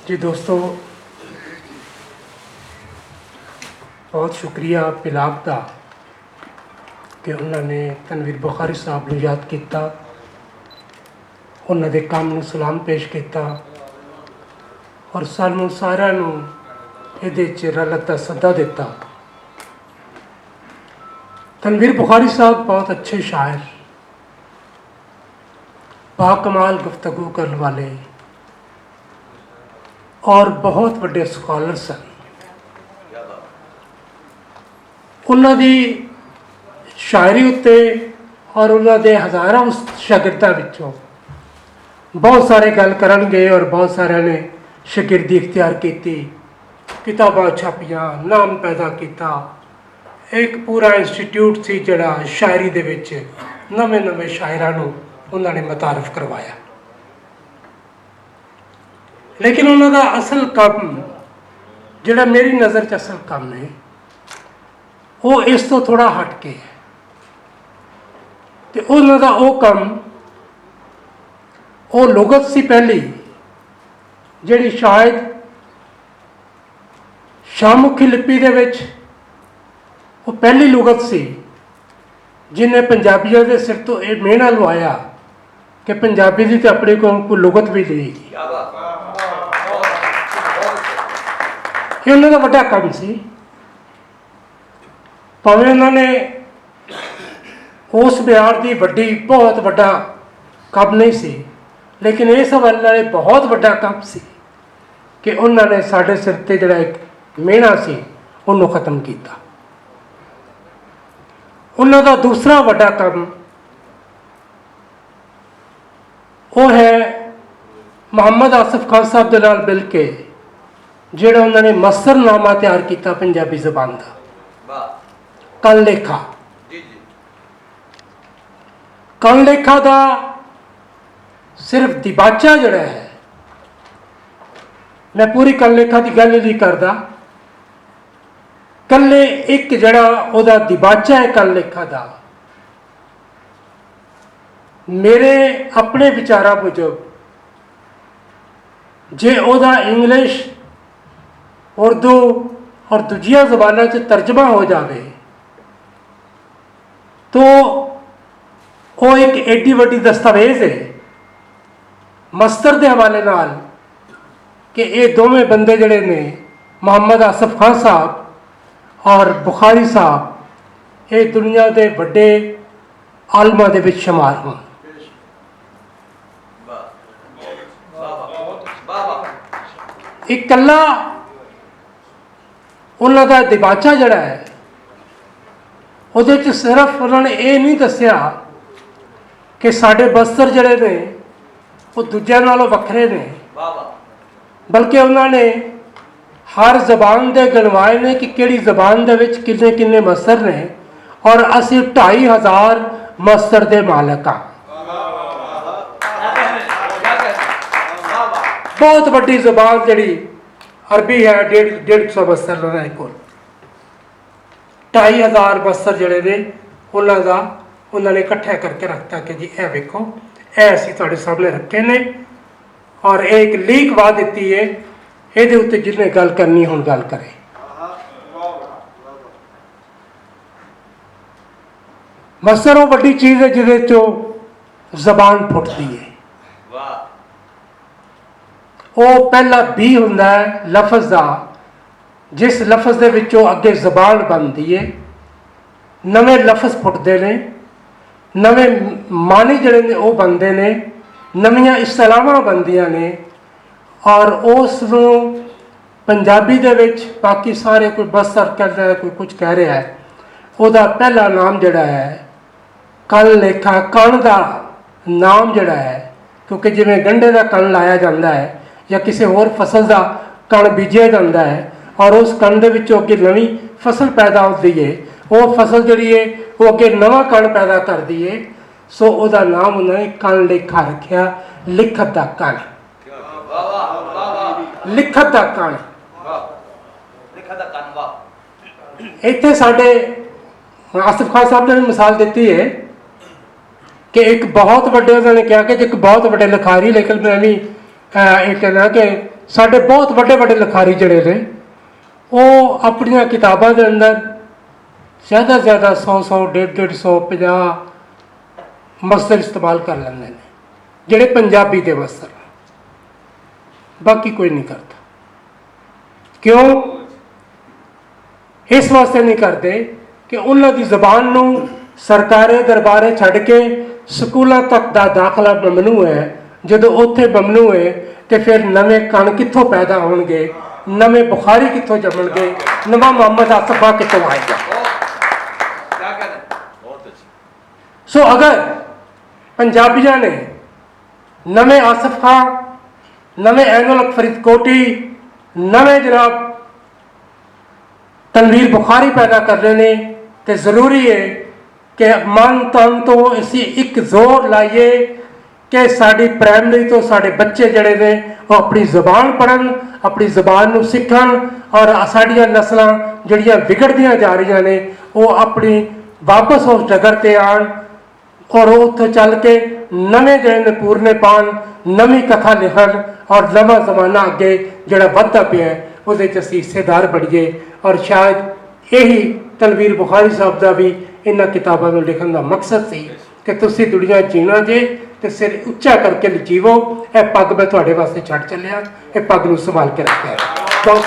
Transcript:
जी दोस्तों, बहुत शुक्रिया पिलाब का कि उन्होंने तनवीर बुखारी साहब को याद किया, उन्होंने काम में सलाम पेश किया और सानू सारिਆਂ ਨੂੰ ਇਹਦੇ 'ਚ रलत का सदा दिता। तनवीर बुखारी साहब बहुत अच्छे शायर, बाकमाल गुफ्तगू करने वाले और बहुत बड़े स्कॉलर सन। उन्होंने शायरी उत्ते और उन्होंने हज़ारों शागिर्दां विचों बहुत सारे गल करनगे और बहुत सारे ने शागिर्दी इख्तियार की, किताबां छापियां, नाम पैदा किया। एक पूरा इंस्टीट्यूट सी जिहड़ा शायरी दे विच नवे नवे शायरां नूं उन्होंने मुतारफ करवाया। लेकिन उन्होंने असल काम जिहड़ा मेरी नज़र च असल काम है वो इस तो थोड़ा हट के है। तो उन्होंने वो काम वो लुगत सी पहली जिहड़ी शायद शाहमुखी लिपि दे विच वो पहली लुगत सी जिन्हें पंजाबियों के सिर तो यह मेहना लवाया कि पंजाबी की तो अपनी कोई लुगत भी देगी। ये उन्होंने बड़ा काम सी, भावें उन्होंने उस बिहार की वड्डी बहुत बड़ा काम नहीं सी, लेकिन इस हवाले वाले बहुत बड़ा काम सी कि उन्होंने साढ़े सिर ते जिहड़ा एक मेहना सी उन्होंने खत्म किया। उन्होंने दूसरा बड़ा काम वो है मुहम्मद आसिफ खान साहब के नाल मिल के जिहड़ा उन्होंने मसरनामा तैयार किया पंजाबी ज़बान का, कल लेखा। कल लेखा का सिर्फ दिबाचा जिहड़ा है, मैं पूरी कल लेखा की गल नहीं करता, कल्ले एक जिहड़ा उहदा दिबाचा है कल लेखा का, मेरे अपने विचारा मुजब जे उहदा इंग्लिश, उर्दू और दूजिया ज़बानों च तर्जमा हो जाए तो वो एक एडी वड्डी दस्तावेज़ है मस्तर के हवाले नाल कि ये दोवें बंदे जिहड़े ने मुहम्मद आसिफ खान साहब और बुखारी साहब ये दुनिया के बड़े आलमा दे विच शुमार हों। एक कला उन्हों का दिबाचा जड़ा है वो सिर्फ उन्होंने ये नहीं दसिया कि साढ़े बस्तर जड़े ने वो दूजे नालों वखरे ने, बल्कि उन्होंने हर जबान दे गणवाए ने कि किहड़ी जबान दे विच किन्ने किन्ने मस्तर ने और असी 2500 मस्तर दे मालक हाँ। बहुत बड़ी जबान जिहड़ी अरबी है 150 मस्तर उन्होंने को 2500 मस्तर जिहड़े ने उन्होंने इकट्ठा करके रखता कि जी ए वेखो ए असीं तुहाडे सामने रखे ने और एक लीक वा दी है, ये उत्ते जिन्हें गल करनी हुण गल करे। मस्तर वो बड़ी चीज़ है जिहदे चों जबान फुटती है। वो पहला बी हुंदा है लफज का, जिस लफज दे विचों अगे जबान बनती है, नवे लफज फुटते हैं, नवे मानी जिहड़े ने वो बनते हैं, नवीं इस्तलाहां बनदियां ने और उस पंजाबी दे विच बाकी सारे कोई बस्तर कह रहा है, कोई कुछ कह रहा है, उसका पहला नाम जिहड़ा है कल लेखा कण का नाम जिहड़ा है, क्योंकि जिवें गंढे का कण लाया जाता है या किसी होर फसल का कण बीजिया जाता है और उस कण दे विचों अगे नवीं फसल पैदा होती है, वो फसल जिहड़ी है वो अगे नवा कण पैदा करती है। सो उसका नाम उन्होंने कण लेखा रखा, लिखत का कण, लिखत का कण। इत्थे साडे आसिफ खान साहब ने मिसाल दी है कि एक बहुत बड़े उन्होंने कहा कि एक बहुत बड़े लिखारी, लेकिन मैं भी एक कहना कि ਸਾਡੇ ਬਹੁਤ ਵੱਡੇ ਵੱਡੇ ਲਿਖਾਰੀ ਜਿਹੜੇ ਨੇ ਉਹ ਆਪਣੀਆਂ ਕਿਤਾਬਾਂ ਦੇ ਅੰਦਰ ਜ਼ਿਆਦਾ ਤੋਂ ਜ਼ਿਆਦਾ 100 150 50 ਮਸਤਰ ਇਸਤੇਮਾਲ ਕਰ ਲੈਂਦੇ ਨੇ ਜਿਹੜੇ ਪੰਜਾਬੀ ਦੇ ਮਸਤਰ, ਬਾਕੀ ਕੋਈ ਨਹੀਂ ਕਰਦਾ। ਕਿਉਂ? ਇਸ ਵਾਸਤੇ ਨਹੀਂ ਕਰਦੇ ਕਿ ਉਹਨਾਂ ਦੀ ਜ਼ਬਾਨ ਨੂੰ ਸਰਕਾਰੀ ਦਰਬਾਰੇ ਛੱਡ ਕੇ ਸਕੂਲਾਂ ਤੱਕ ਦਾ ਦਾਖਲਾ ਮਮਨੂ ਹੈ। ਜਦੋਂ ਉੱਥੇ ਮਮਨੂ ਹੈ ਤੇ ਫਿਰ ਨਵੇਂ ਕਣ ਕਿੱਥੋਂ ਪੈਦਾ ਹੋਣਗੇ, ਨਵੇਂ ਬੁਖਾਰੀ ਕਿੱਥੋਂ ਜੰਮਣਗੇ, ਨਵਾਂ ਮੁਹੰਮਦ ਆਸਫਾ ਕਿੱਥੋਂ ਆਏਗਾ? ਸੋ ਅਗਰ ਪੰਜਾਬੀਆਂ ਨੇ ਨਵੇਂ ਆਸਫ ਖਾਨ, ਨਵੇਂ ਐਨੁਲ ਫਰੀਦਕੋਟੀ, ਨਵੇਂ ਜਨਾਬ ਤਨਵੀਰ ਬੁਖਾਰੀ ਪੈਦਾ ਕਰਨੇ ਨੇ ਤੇ ਜ਼ਰੂਰੀ ਹੈ ਕਿ ਮਨ ਤਨ ਤੋਂ ਅਸੀਂ ਇੱਕ ਜ਼ੋਰ ਲਾਈਏ ਕਿ ਸਾਡੀ ਪ੍ਰਾਇਮਰੀ ਤੋਂ ਸਾਡੇ ਬੱਚੇ ਜਿਹੜੇ ਨੇ ਉਹ ਆਪਣੀ ਜ਼ਬਾਨ ਪੜ੍ਹਨ, ਆਪਣੀ ਜ਼ਬਾਨ ਨੂੰ ਸਿੱਖਣ ਔਰ ਸਾਡੀਆਂ ਨਸਲਾਂ ਜਿਹੜੀਆਂ ਵਿਗੜਦੀਆਂ ਜਾ ਰਹੀਆਂ ਨੇ ਉਹ ਆਪਣੀ ਵਾਪਸ ਉਸ ਡਗਰ 'ਤੇ ਆਉਣ ਔਰ ਉੱਥੋਂ ਚੱਲ ਕੇ ਨਵੇਂ ਜਿਹੜੇ ਨੇ ਪੂਰਨੇ ਪਾਉਣ, ਨਵੀਂ ਕਥਾ ਲਿਖਣ ਔਰ ਨਵਾਂ ਜ਼ਮਾਨਾ ਅੱਗੇ ਜਿਹੜਾ ਵੱਧਦਾ ਪਿਆ ਉਹਦੇ 'ਚ ਅਸੀਂ ਹਿੱਸੇਦਾਰ ਬਣੀਏ। ਔਰ ਸ਼ਾਇਦ ਇਹੀ ਤਨਵੀਰ ਬੁਖਾਰੀ ਸਾਹਿਬ ਦਾ ਵੀ ਇਹਨਾਂ ਕਿਤਾਬਾਂ ਨੂੰ ਲਿਖਣ ਦਾ ਮਕਸਦ ਸੀ ਕਿ ਤੁਸੀਂ ਦੁਨੀਆ ਜੀਣਾ ਜੇ ਤੇ ਸਿਰ ਉੱਚਾ ਕਰਕੇ ਜੀਵੋ। ਇਹ ਪੱਗ ਮੈਂ ਤੁਹਾਡੇ ਵਾਸਤੇ ਛੱਡ ਚੱਲਿਆ, ਇਹ ਪੱਗ ਨੂੰ ਸੰਭਾਲ ਕੇ ਰੱਖਿਆ। ਬਹੁਤ